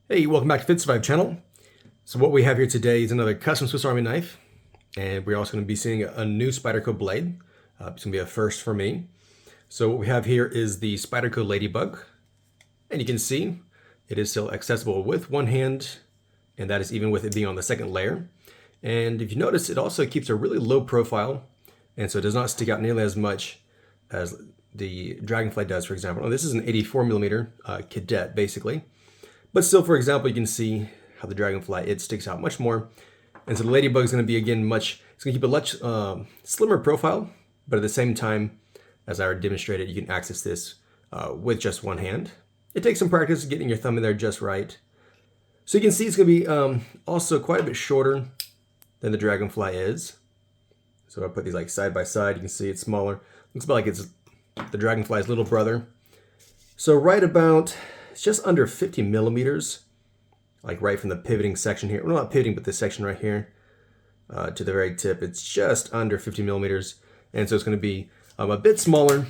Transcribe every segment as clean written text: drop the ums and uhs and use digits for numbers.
Hey, welcome back to Fit Survive channel. So what we have here today is another custom Swiss Army knife, and we're also going to be seeing a new Spyderco blade. It's going to be a first for me. So what we have here is the Spyderco LADYBUG, and you can see it is still accessible with one hand, and that is even with it being on the second layer. And if you notice, it also keeps a really low profile, and so it does not stick out nearly as much as the Dragonfly does, for example. Now, this is an 84mm cadet, basically. But still, for example, you can see how the Dragonfly, it sticks out much more. And so the LADYBUG is going to be, again, it's going to keep a much slimmer profile, but at the same time, as I already demonstrated, you can access this with just one hand. It takes some practice getting your thumb in there just right. So you can see it's going to be also quite a bit shorter than the Dragonfly is. So I put these like side by side, you can see it's smaller. Looks about like it's the Dragonfly's little brother. So right about, it's just under 50 millimeters, like right from the pivoting section here. Well, not pivoting, but this section right here to the very tip. It's just under 50 millimeters. And so it's going to be a bit smaller,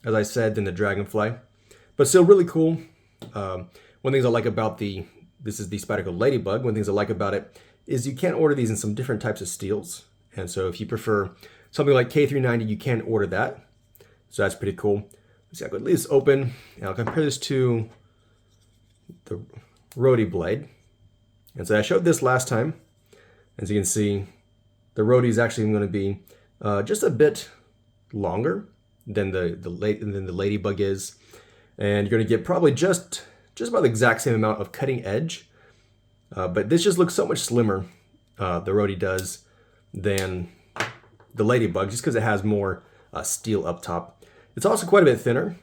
as I said, than the Dragonfly, but still really cool. One of the things I like about this is the Spyderco LADYBUG. One of the things I like about it is you can order these in some different types of steels. And so if you prefer something like K390, you can order that. So that's pretty cool. Let's see, I'll go leave this open, and I'll compare this to the Rody blade. And so I showed this last time. As you can see, the Rody is actually going to be just a bit longer than the LADYBUG is. And you're going to get probably just about the exact same amount of cutting edge. But this just looks so much slimmer, the Rody does, than the LADYBUG, just because it has more steel up top. It's also quite a bit thinner.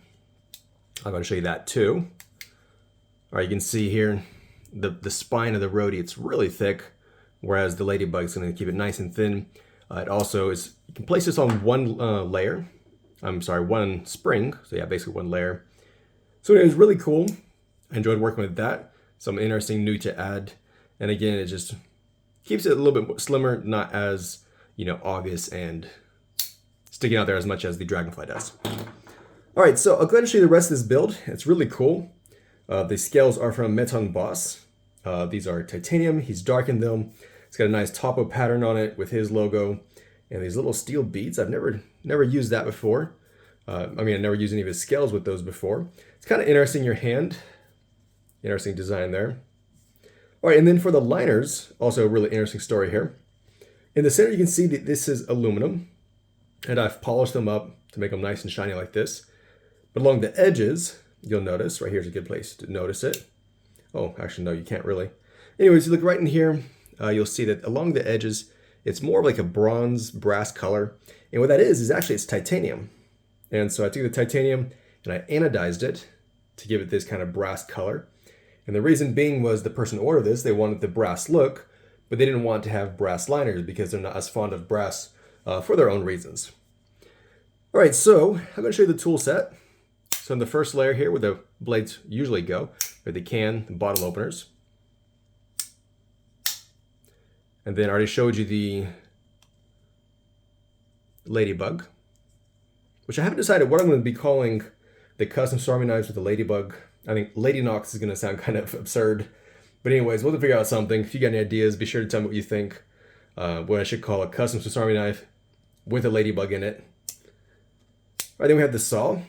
I'm going to show you that too. All right, you can see here the spine of the Rody, it's really thick, whereas the LADYBUG is going to keep it nice and thin. It also is, you can place this on one one spring. So yeah, basically one layer. So it was really cool. I enjoyed working with that. Something interesting new to add. And again, it just keeps it a little bit slimmer, not as, obvious and sticking out there as much as the Dragonfly does. All right, so I'll go ahead and show you the rest of this build. It's really cool. The scales are from Meton Boss. These are titanium. He's darkened them. It's got a nice topo pattern on it with his logo and these little steel beads. I've never used that before. I never used any of his scales with those before. It's kind of interesting, your hand. Interesting design there. All right, and then for the liners, also a really interesting story here. In the center, you can see that this is aluminum, and I've polished them up to make them nice and shiny like this. But along the edges, you'll notice, right here's a good place to notice it. Oh, actually, no, you can't really. Anyways, you look right in here, you'll see that along the edges, it's more like a bronze brass color. And what that is actually it's titanium. And so I took the titanium and I anodized it to give it this kind of brass color. And the reason being was the person who ordered this, they wanted the brass look, but they didn't want to have brass liners because they're not as fond of brass for their own reasons. All right, so I'm going to show you the tool set. So in the first layer here, where the blades usually go, are the bottle openers. And then I already showed you the LADYBUG, which I haven't decided what I'm going to be calling the custom Swiss Army knives with the LADYBUG. I think Ladynox is going to sound kind of absurd. But anyways, we'll have to figure out something. If you got any ideas, be sure to tell me what you think. What I should call a custom Swiss Army knife with a LADYBUG in it. All right, then we have the saw.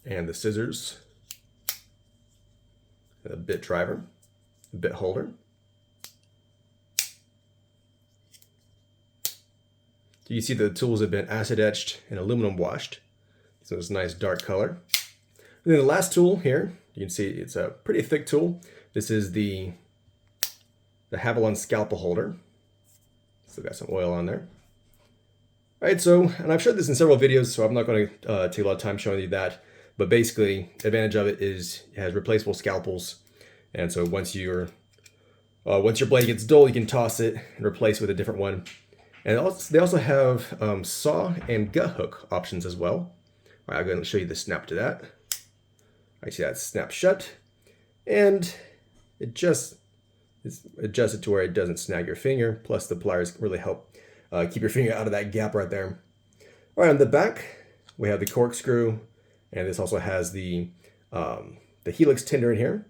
And the scissors. And a bit driver. A bit holder. You can see the tools have been acid etched and aluminum washed. So it's a nice dark color. And then the last tool here, you can see it's a pretty thick tool. This is the Havalon scalpel holder. Still got some oil on there. All right, so, and I've showed this in several videos, so I'm not going to take a lot of time showing you that. But basically, the advantage of it is it has replaceable scalpels. And so once your blade gets dull, you can toss it and replace it with a different one. And they also have saw and gut hook options as well. All right, I'll go ahead and show you the snap to that. I see that snaps shut, and it just is adjusted to where it doesn't snag your finger. Plus the pliers really help keep your finger out of that gap right there. All right, on the back, we have the corkscrew, and this also has the the helix tinder in here.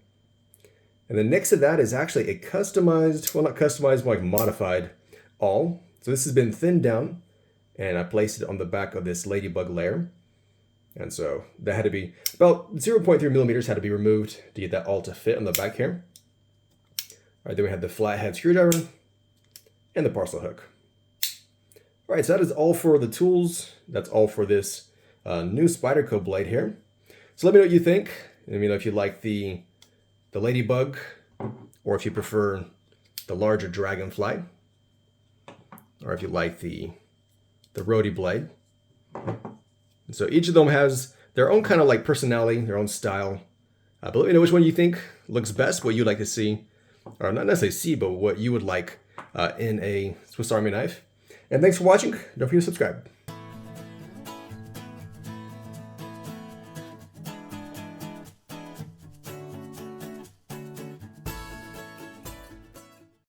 And then next to that is actually a customized, well, not customized, but like modified awl. So this has been thinned down, and I placed it on the back of this ladybug layer. And so that had to be about 0.3 millimeters had to be removed to get that awl to fit on the back here. All right, then we have the flathead screwdriver and the parcel hook. All right, so that is all for the tools. That's all for this new Spyderco blade here. So let me know what you think. Let me know if you like the ladybug, or if you prefer the larger dragonfly, or if you like the roadie blade. And so each of them has their own kind of like personality, their own style. But let me know which one you think looks best, what you'd like to see, or not necessarily see, but what you would like in a Swiss Army knife. And thanks for watching. Don't forget to subscribe.